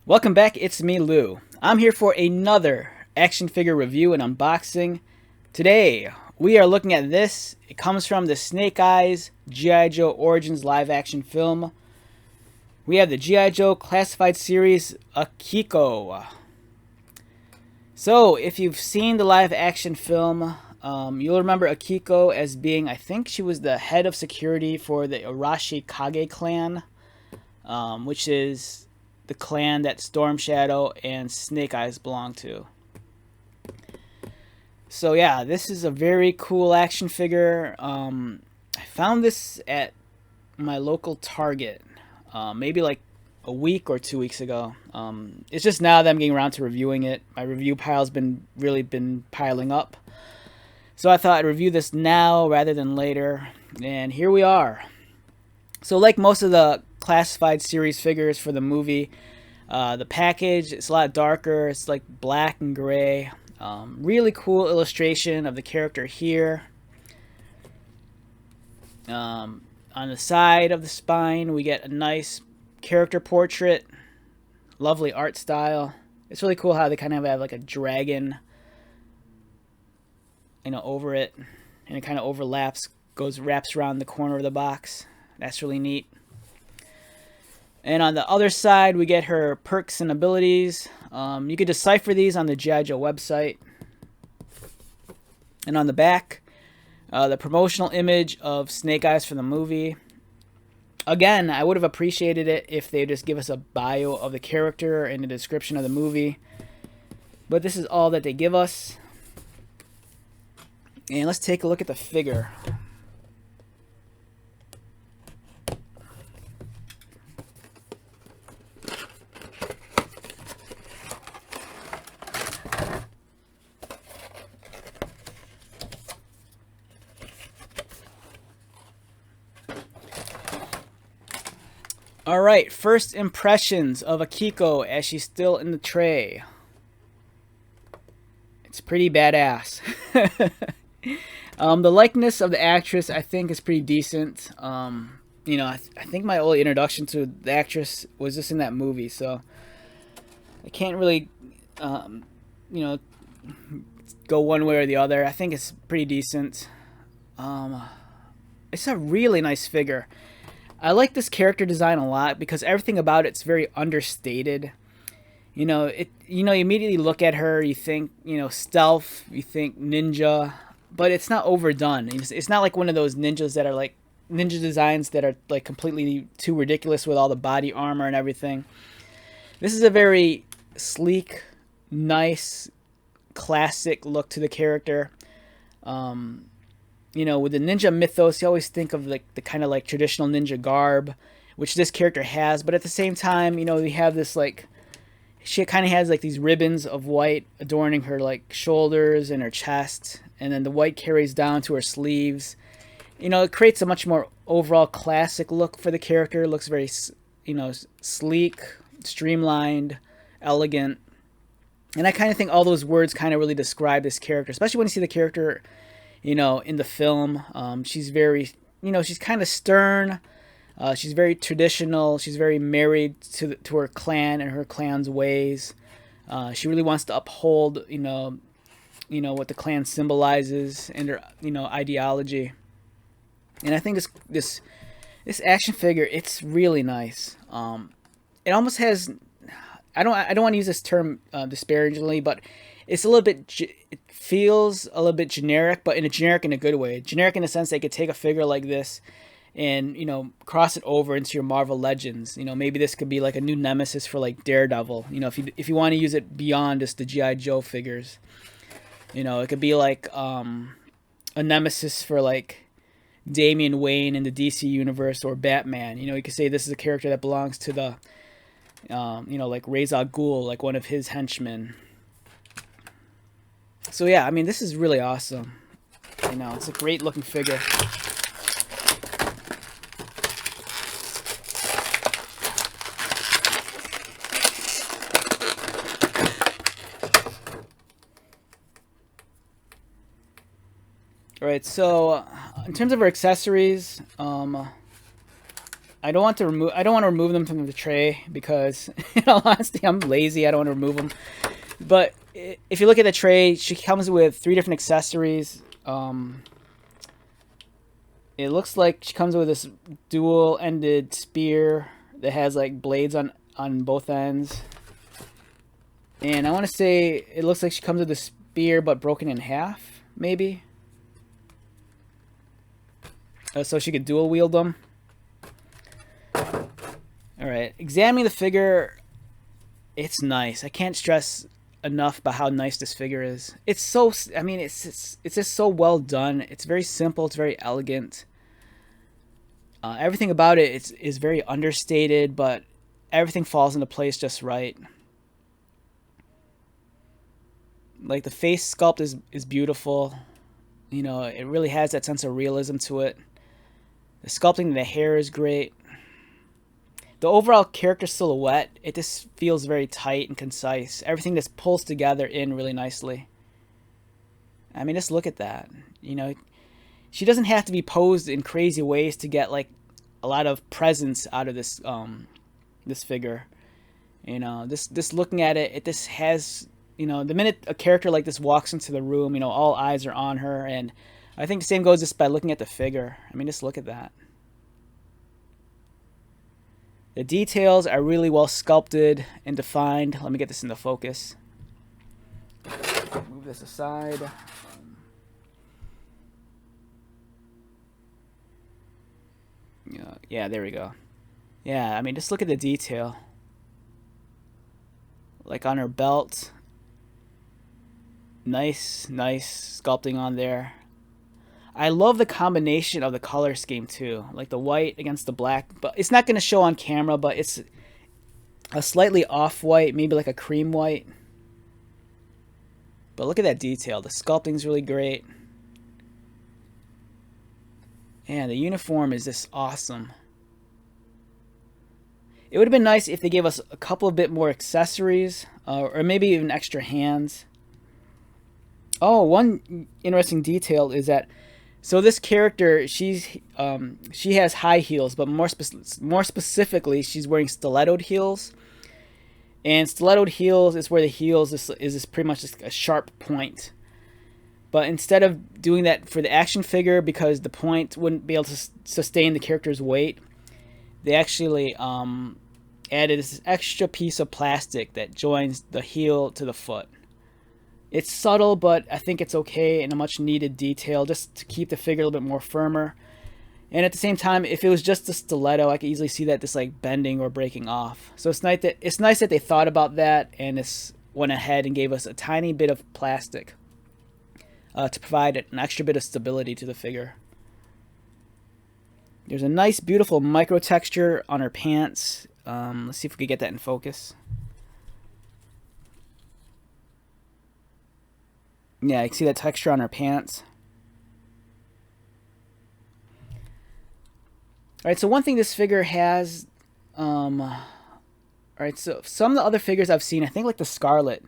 Welcome back, it's me, Lou. I'm here for another action figure review and unboxing. Today, we are looking at this. It comes from the Snake Eyes G.I. Joe Origins live action film. We have the G.I. Joe Classified Series Akiko. So, if you've seen the live action film, you'll remember Akiko as being, I think she was the head of security for the Arashi Kage clan, which is the clan that Storm Shadow and Snake Eyes belong to. So yeah, this is a very cool action figure. I found this at my local Target, maybe like a week or 2 weeks ago. It's just now that I'm getting around to reviewing it. My review pile's been piling up, so I thought I'd review this now rather than later. And here we are. So like most of the classified series figures for the movie, the package, it's a lot darker. It's like black and gray. Really cool illustration of the character here. On the side of the spine, we get a nice character portrait. Lovely art style. It's really cool how they kind of have like a dragon, over it, and it kind of overlaps, wraps around the corner of the box. That's really neat. And on the other side, we get her perks and abilities. You can decipher these on the G.I. Joe website. And on the back, the promotional image of Snake Eyes for the movie. Again, I would have appreciated it if they just give us a bio of the character and a description of the movie. But this is all that they give us. And let's take a look at the figure. Alright, first impressions of Akiko as she's still in the tray. It's pretty badass. The likeness of the actress, I think, is pretty decent. I think my only introduction to the actress was just in that movie, so I can't really, go one way or the other. I think it's pretty decent. It's a really nice figure. I like this character design a lot because everything about it's very understated. You immediately look at her, you think, stealth, you think ninja, but it's not overdone. It's not like one of those ninjas that are like ninja designs that are like completely too ridiculous with all the body armor and everything. This is a very sleek, nice, classic look to the character. With the ninja mythos, you always think of like the kind of like traditional ninja garb, which this character has. But at the same time, we have this like, she kind of has like these ribbons of white adorning her like shoulders and her chest, and then the white carries down to her sleeves. It creates a much more overall classic look for the character. It looks very, sleek, streamlined, elegant. And I kind of think all those words kind of really describe this character, especially when you see the character in the film. She's very, she's kind of stern. She's very traditional. She's very married to her clan and her clan's ways. She really wants to uphold, what the clan symbolizes and her, ideology. And I think this action figure, it's really nice. It almost has, I don't want to use this term disparagingly, but it's a little bit, it feels a little bit generic, but in a good way. Generic in the sense they could take a figure like this and, cross it over into your Marvel Legends. Maybe this could be like a new nemesis for like Daredevil. If you want to use it beyond just the G.I. Joe figures. It could be like a nemesis for like Damian Wayne in the DC universe or Batman. You could say this is a character that belongs to the, like Ra's al Ghul, like one of his henchmen. So yeah, this is really awesome. It's a great looking figure. Alright, so in terms of her accessories, I don't want to remove them from the tray because, in all honesty, I'm lazy. I don't want to remove them. But if you look at the tray, she comes with 3 different accessories. It looks like she comes with this dual-ended spear that has like blades on both ends. And I want to say it looks like she comes with a spear but broken in half, maybe. So she could dual wield them. Alright, examining the figure, it's nice. I can't stress enough about how nice this figure is. It's so, I mean, it's just so well done. It's very simple, it's very elegant. Everything about it is very understated, but everything falls into place just right. Like the face sculpt is beautiful. You know, it really has that sense of realism to it. The sculpting of the hair is great. The overall character silhouette, it just feels very tight and concise. Everything just pulls together in really nicely. I mean, just look at that. You know, she doesn't have to be posed in crazy ways to get like a lot of presence out of this this figure. You know, this looking at it, it just has, you know, the minute a character like this walks into the room, you know, all eyes are on her. And I think the same goes just by looking at the figure. I mean, just look at that. The details are really well sculpted and defined. Let me get this into focus. Move this aside. Yeah, there we go. Yeah, I mean, just look at the detail. Like on her belt. Nice sculpting on there. I love the combination of the color scheme too. Like the white against the black. But it's not going to show on camera, but it's a slightly off-white, maybe like a cream white. But look at that detail. The sculpting's really great. And the uniform is just awesome. It would have been nice if they gave us a couple of bit more accessories, or maybe even extra hands. Oh, one interesting detail is that, so this character, she has high heels, but more specifically, she's wearing stilettoed heels. And stilettoed heels is where the heels is pretty much just a sharp point. But instead of doing that for the action figure, because the point wouldn't be able to sustain the character's weight, they actually added this extra piece of plastic that joins the heel to the foot. It's subtle, but I think it's okay and a much needed detail just to keep the figure a little bit more firmer. And at the same time, if it was just a stiletto, I could easily see that just like bending or breaking off. So it's nice that they thought about that and just went ahead and gave us a tiny bit of plastic to provide an extra bit of stability to the figure. There's a nice, beautiful micro texture on her pants. Let's see if we can get that in focus. Yeah, you can see that texture on her pants. Alright, so one thing this figure has... Alright, so some of the other figures I've seen, I think like the Scarlet,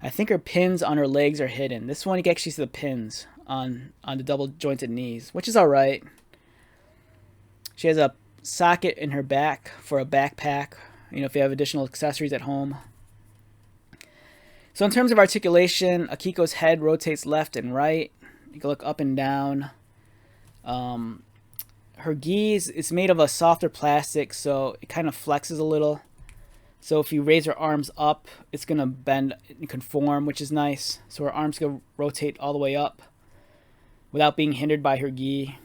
I think her pins on her legs are hidden. This one you can actually see the pins on the double jointed knees, which is alright. She has a socket in her back for a backpack, you know, if you have additional accessories at home. So in terms of articulation, Akiko's head rotates left and right. You can look up and down. Her gis, it's made of a softer plastic, so it kind of flexes a little. So if you raise her arms up, it's going to bend and conform, which is nice. So her arms can rotate all the way up without being hindered by her gi.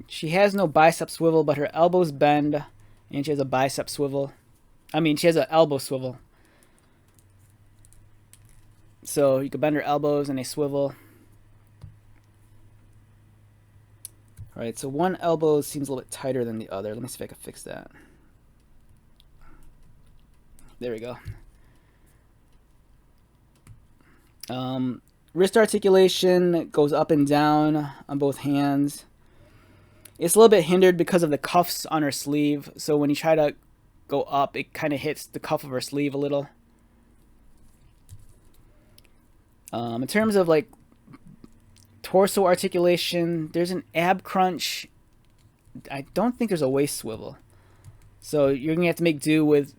She has no bicep swivel, but her elbows bend. And she has a bicep swivel. I mean, she has an elbow swivel. So you can bend her elbows and they swivel. Alright, so one elbow seems a little bit tighter than the other. Let me see if I can fix that. There we go. Wrist articulation goes up and down on both hands. It's a little bit hindered because of the cuffs on her sleeve. So when you try to go up, it kind of hits the cuff of her sleeve a little. In terms of like torso articulation. There's an ab crunch. I don't think there's a waist swivel. So you're going to have to make do with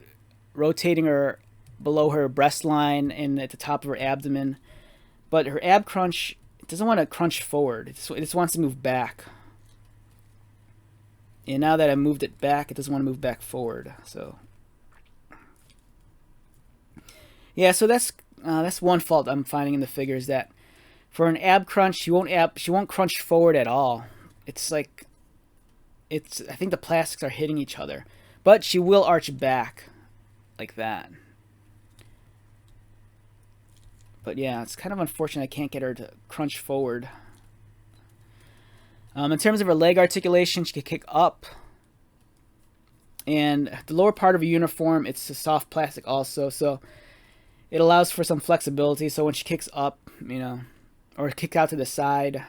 rotating her below her breast line and at the top of her abdomen. But her ab crunch, it doesn't want to crunch forward. It just wants to move back. And now that I moved it back, it doesn't want to move back forward. So yeah, so that's one fault I'm finding in the figure, is that for an ab crunch, she won't crunch forward at all. It's like I think the plastics are hitting each other, but she will arch back like that. But yeah, it's kind of unfortunate I can't get her to crunch forward. In terms of her leg articulation, she can kick up. And the lower part of a uniform, it's a soft plastic also, so it allows for some flexibility. So when she kicks up, or kick out to the side,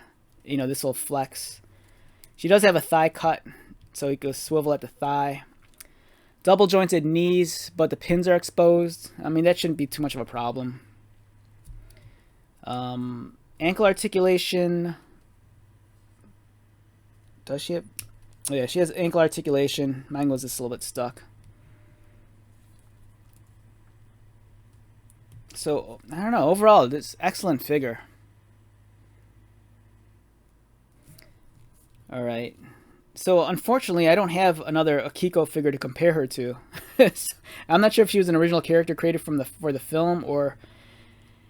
this will flex. She does have a thigh cut, so you can swivel at the thigh. Double jointed knees, but the pins are exposed. I mean, that shouldn't be too much of a problem. Ankle articulation. Does she have? Oh yeah, she has ankle articulation. Mine was just a little bit stuck. So, I don't know. Overall, this excellent figure. Alright. So, unfortunately, I don't have another Akiko figure to compare her to. I'm not sure if she was an original character created for the film, or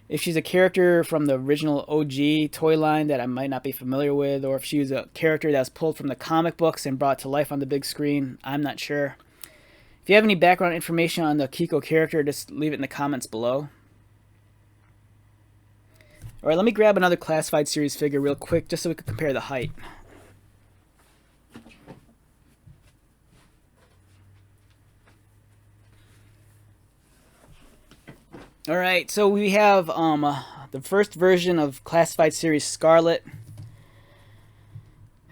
if she's a character from the original OG toy line that I might not be familiar with, or if she was a character that was pulled from the comic books and brought to life on the big screen. I'm not sure. If you have any background information on the Akiko character, just leave it in the comments below. Alright, let me grab another Classified Series figure real quick, just so we can compare the height. Alright, so we have the first version of Classified Series Scarlet.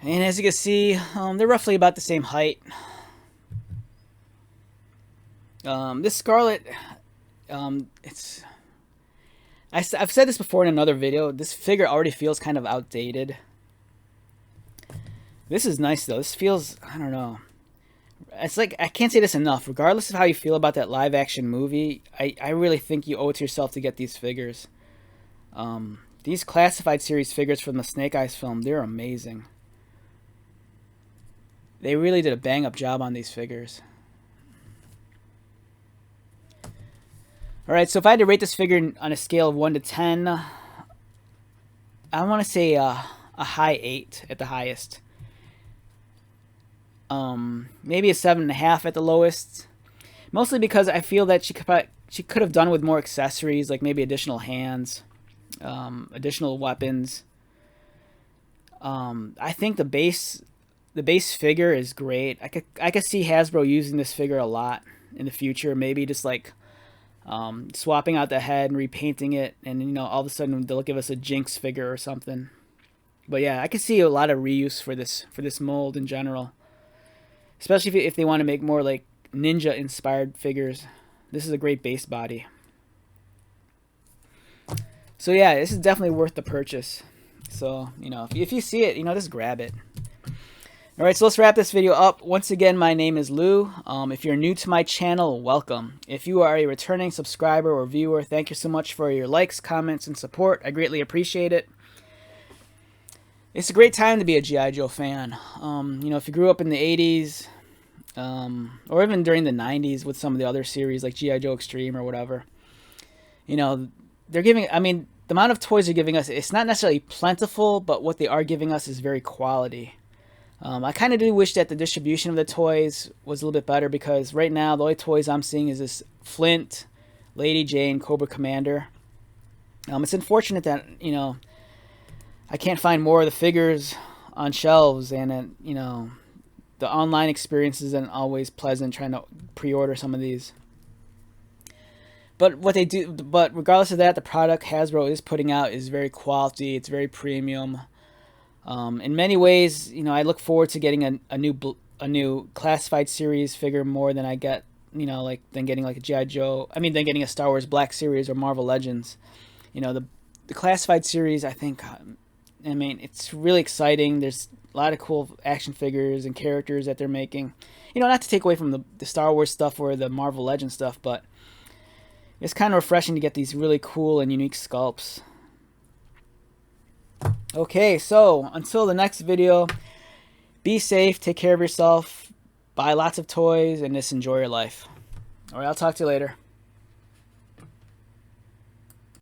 And as you can see, they're roughly about the same height. This Scarlet, I've said this before in another video, this figure already feels kind of outdated. This is nice though. This feels, I don't know. It's like, I can't say this enough. Regardless of how you feel about that live action movie, I really think you owe it to yourself to get these figures. These Classified Series figures from the Snake Eyes film, they're amazing. They really did a bang up job on these figures. Alright, so if I had to rate this figure on a scale of 1 to 10, I want to say a high 8 at the highest. Maybe a 7.5 at the lowest. Mostly because I feel that she could have done with more accessories, like maybe additional hands, additional weapons. I think the base figure is great. I could see Hasbro using this figure a lot in the future. Maybe just like swapping out the head and repainting it, and all of a sudden they'll give us a Jinx figure or something. But yeah, I could see a lot of reuse for this mold in general. Especially if they want to make more like ninja inspired figures. This is a great base body. So yeah, this is definitely worth the purchase. So, if you see it, just grab it. Alright, so let's wrap this video up. Once again, my name is Lou. If you're new to my channel, welcome. If you are a returning subscriber or viewer, thank you so much for your likes, comments, and support. I greatly appreciate it. It's a great time to be a G.I. Joe fan. If you grew up in the 80s, or even during the 90s with some of the other series like G.I. Joe Extreme or whatever, they're giving, the amount of toys they're giving us, it's not necessarily plentiful, but what they are giving us is very quality. I kind of do wish that the distribution of the toys was a little bit better, because right now the only toys I'm seeing is this Flint, Lady Jane, Cobra Commander. It's unfortunate that, I can't find more of the figures on shelves, and the online experience isn't always pleasant trying to pre-order some of these. But regardless of that, the product Hasbro is putting out is very quality. It's very premium. In many ways, I look forward to getting a new Classified Series figure more than I get, than getting like a G.I. Joe. Than getting a Star Wars Black Series or Marvel Legends. The Classified Series, I think, I mean, it's really exciting. There's a lot of cool action figures and characters that they're making. You know, not to take away from the Star Wars stuff or the Marvel Legends stuff, but it's kind of refreshing to get these really cool and unique sculpts. Okay, so until the next video, be safe, take care of yourself, buy lots of toys, and just enjoy your life. Alright, I'll talk to you later.